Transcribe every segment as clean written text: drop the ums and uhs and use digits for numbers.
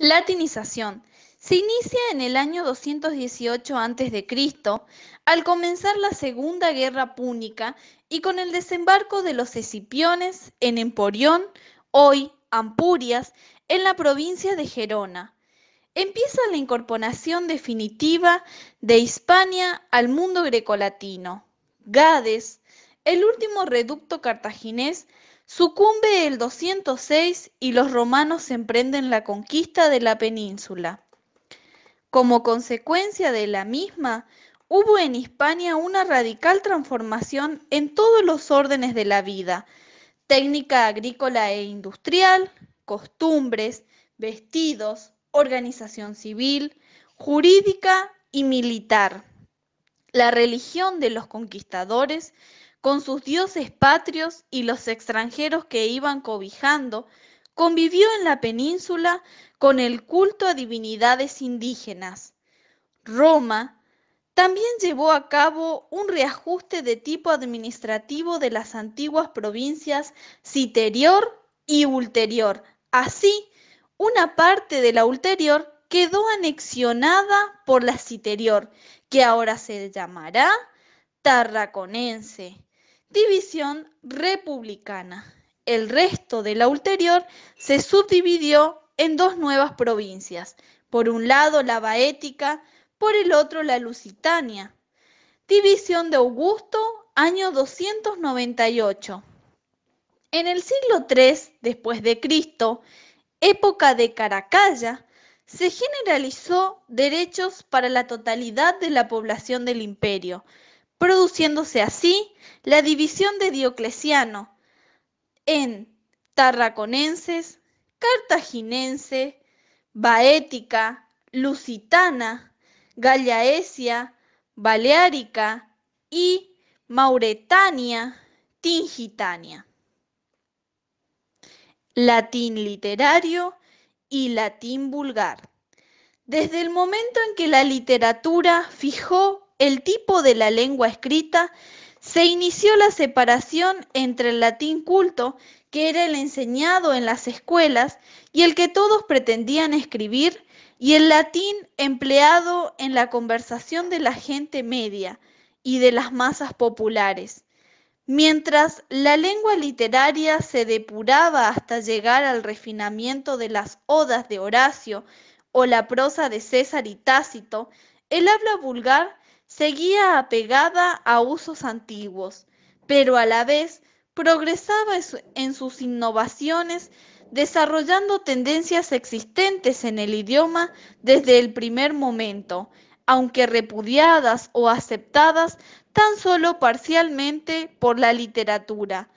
Latinización. Se inicia en el año 218 a.C., al comenzar la Segunda Guerra Púnica y con el desembarco de los escipiones en Emporión, hoy Ampurias, en la provincia de Gerona. Empieza la incorporación definitiva de Hispania al mundo grecolatino. Gades, el último reducto cartaginés, sucumbe el 206 y los romanos emprenden la conquista de la península. Como consecuencia de la misma, hubo en Hispania una radical transformación en todos los órdenes de la vida: técnica agrícola e industrial, costumbres, vestidos, organización civil, jurídica y militar. La religión de los conquistadores, con sus dioses patrios y los extranjeros que iban cobijando, convivió en la península con el culto a divinidades indígenas. Roma también llevó a cabo un reajuste de tipo administrativo de las antiguas provincias Citerior y Ulterior. Así, una parte de la Ulterior quedó anexionada por la Citerior, que ahora se llamará Tarraconense, división republicana. El resto de la Ulterior se subdividió en dos nuevas provincias: por un lado la Baética, por el otro la Lusitania. División de Augusto, año 298. En el siglo III después de Cristo, época de Caracalla, se generalizó derechos para la totalidad de la población del imperio, produciéndose así la división de Diocleciano en tarraconenses, cartaginense, baética, lusitana, gallaecia, baleárica y Mauretania tingitania. Latín literario y latín vulgar. Desde el momento en que la literatura fijó el tipo de la lengua escrita, se inició la separación entre el latín culto, que era el enseñado en las escuelas y el que todos pretendían escribir, y el latín empleado en la conversación de la gente media y de las masas populares. Mientras la lengua literaria se depuraba hasta llegar al refinamiento de las odas de Horacio o la prosa de César y Tácito, el habla vulgar seguía apegada a usos antiguos, pero a la vez progresaba en sus innovaciones, desarrollando tendencias existentes en el idioma desde el primer momento, aunque repudiadas o aceptadas tan solo parcialmente por la literatura.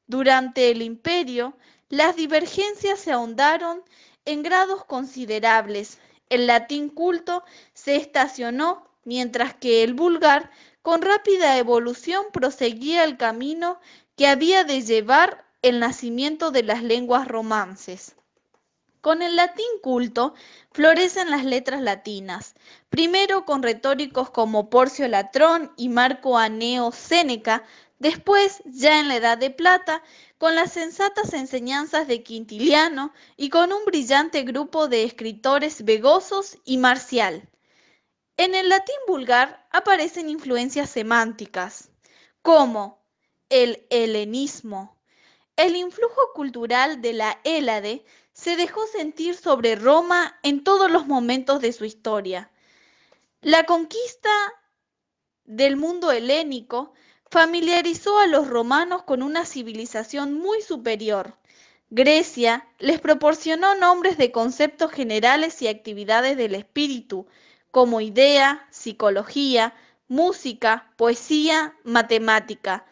Durante el Imperio, las divergencias se ahondaron en grados considerables. El latín culto se estacionó, mientras que el vulgar, con rápida evolución, proseguía el camino que había de llevar el nacimiento de las lenguas romances. Con el latín culto florecen las letras latinas, primero con retóricos como Porcio Latrón y Marco Anneo Séneca, después, ya en la Edad de Plata, con las sensatas enseñanzas de Quintiliano y con un brillante grupo de escritores Begosos y Marcial. En el latín vulgar aparecen influencias semánticas, como el helenismo. El influjo cultural de la Hélade se dejó sentir sobre Roma en todos los momentos de su historia. La conquista del mundo helénico familiarizó a los romanos con una civilización muy superior. Grecia les proporcionó nombres de conceptos generales y actividades del espíritu, como idea, psicología, música, poesía, matemática.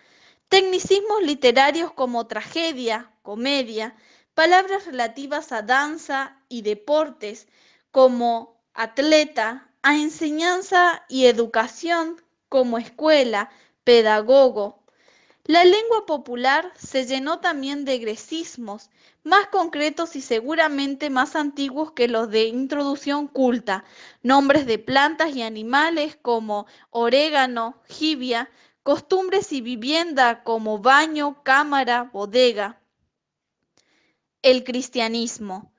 Tecnicismos literarios como tragedia, comedia, palabras relativas a danza y deportes como atleta, a enseñanza y educación como escuela, pedagogo. La lengua popular se llenó también de grecismos, más concretos y seguramente más antiguos que los de introducción culta, nombres de plantas y animales como orégano, jibia, costumbres y vivienda como baño, cámara, bodega. El cristianismo.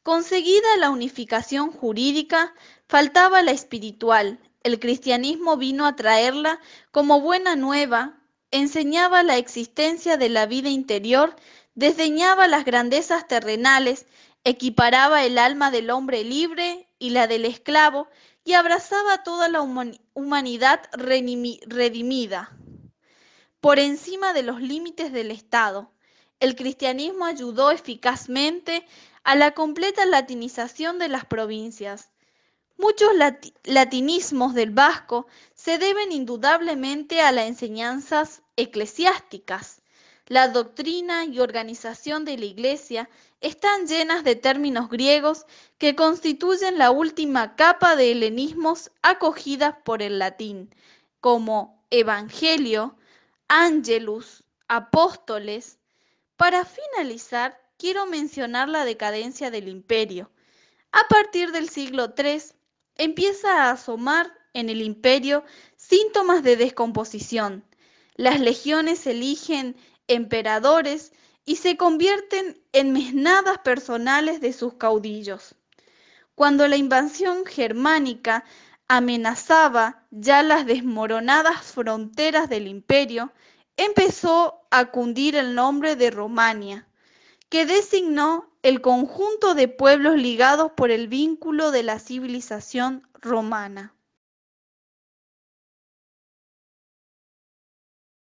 Conseguida la unificación jurídica, faltaba la espiritual. El cristianismo vino a traerla como buena nueva, enseñaba la existencia de la vida interior, desdeñaba las grandezas terrenales, equiparaba el alma del hombre libre y la del esclavo y abrazaba toda la humanidad redimida por encima de los límites del Estado. El cristianismo ayudó eficazmente a la completa latinización de las provincias. Muchos latinismos del vasco se deben indudablemente a las enseñanzas eclesiásticas. La doctrina y organización de la Iglesia están llenas de términos griegos que constituyen la última capa de helenismos acogidas por el latín, como evangelio, angelus, apóstoles. Para finalizar, quiero mencionar la decadencia del imperio. A partir del siglo III, empieza a asomar en el imperio síntomas de descomposición. Las legiones eligen emperadores y se convierten en mesnadas personales de sus caudillos. Cuando la invasión germánica amenazaba ya las desmoronadas fronteras del imperio, empezó a cundir el nombre de Romania, que designó el conjunto de pueblos ligados por el vínculo de la civilización romana.